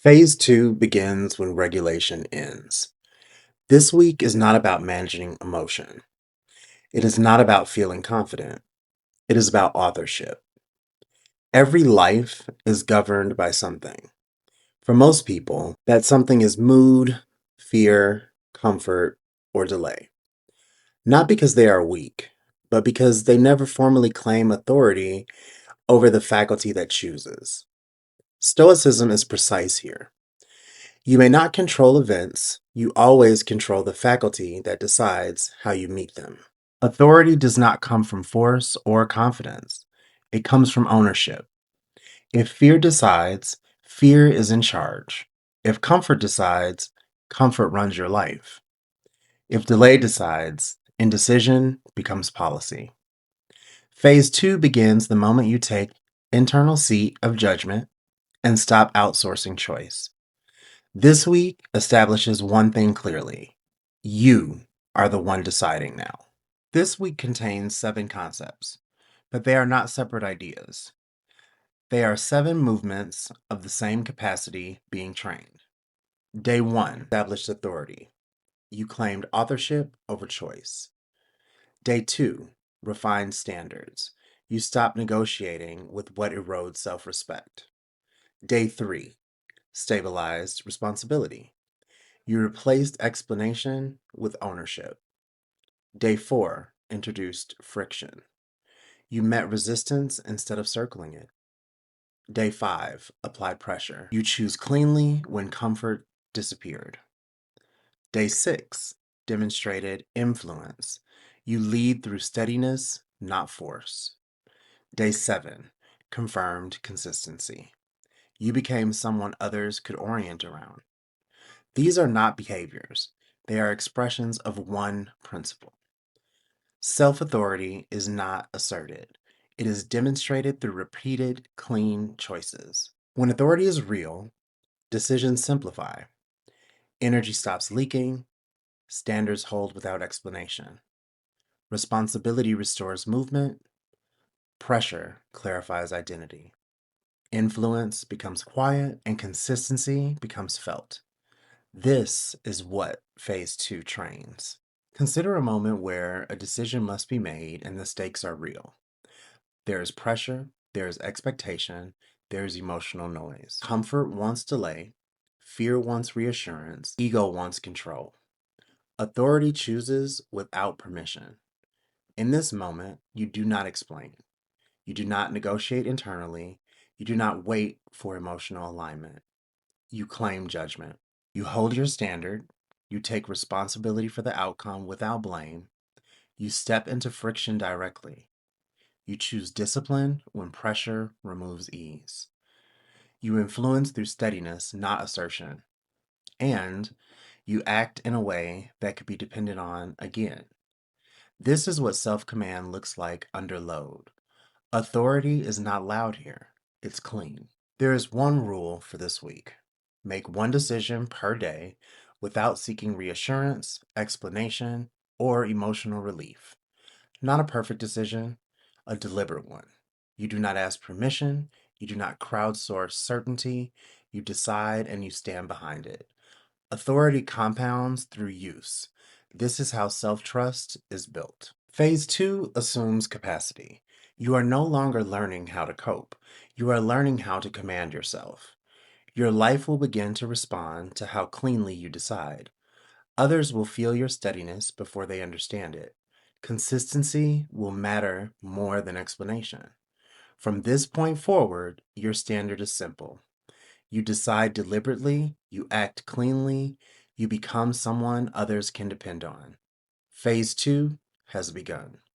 Phase two begins when regulation ends. This week is not about managing emotion. It is not about feeling confident. It is about authorship. Every life is governed by something. For most people, that something is mood, fear, comfort, or delay. Not because they are weak, but because they never formally claim authority over the faculty that chooses. Stoicism is precise here. You may not control events, you always control the faculty that decides how you meet them. Authority does not come from force or confidence, it comes from ownership. If fear decides, fear is in charge. If comfort decides, comfort runs your life. If delay decides, indecision becomes policy. Phase two begins the moment you take internal seat of judgment and stop outsourcing choice. This week establishes one thing clearly. You are the one deciding now. This week contains 7 concepts, but they are not separate ideas. They are 7 movements of the same capacity being trained. Day 1 established authority. You claimed authorship over choice. Day 2 refined standards. You stopped negotiating with what erodes self respect. Day 3 stabilized responsibility. You replaced explanation with ownership. Day 4 introduced friction. You met resistance instead of circling it. Day 5 applied pressure. You choose cleanly when comfort disappeared. Day 6 demonstrated influence. You lead through steadiness, not force. Day 7 confirmed consistency. You became someone others could orient around. These are not behaviors, they are expressions of one principle. Self authority is not asserted, it is demonstrated through repeated, clean choices. When authority is real, decisions simplify, energy stops leaking, standards hold without explanation, responsibility restores movement, pressure clarifies identity, influence becomes quiet, and consistency becomes felt. This is what phase two trains. Consider a moment where a decision must be made and the stakes are real. There is pressure, there is expectation, there is emotional noise. Comfort wants delay, fear wants reassurance, ego wants control. Authority chooses without permission. In this moment, you do not explain. You do not negotiate internally. You do not wait for emotional alignment. You claim judgment. You hold your standard. You take responsibility for the outcome without blame. You step into friction directly. You choose discipline when pressure removes ease. You influence through steadiness, not assertion. And you act in a way that could be depended on again. This is what self command looks like under load. Authority is not loud here, it's clean. There is one rule for this week: make one decision per day without seeking reassurance, explanation, or emotional relief. Not a perfect decision, a deliberate one. You do not ask permission, you do not crowdsource certainty, you decide and you stand behind it. Authority compounds through use. This is how self trust is built. Phase two assumes capacity. You are no longer learning how to cope, you are learning how to command yourself. Your life will begin to respond to how cleanly you decide. Others will feel your steadiness before they understand it. Consistency will matter more than explanation. From this point forward, your standard is simple. You decide deliberately, you act cleanly, you become someone others can depend on. Phase two has begun.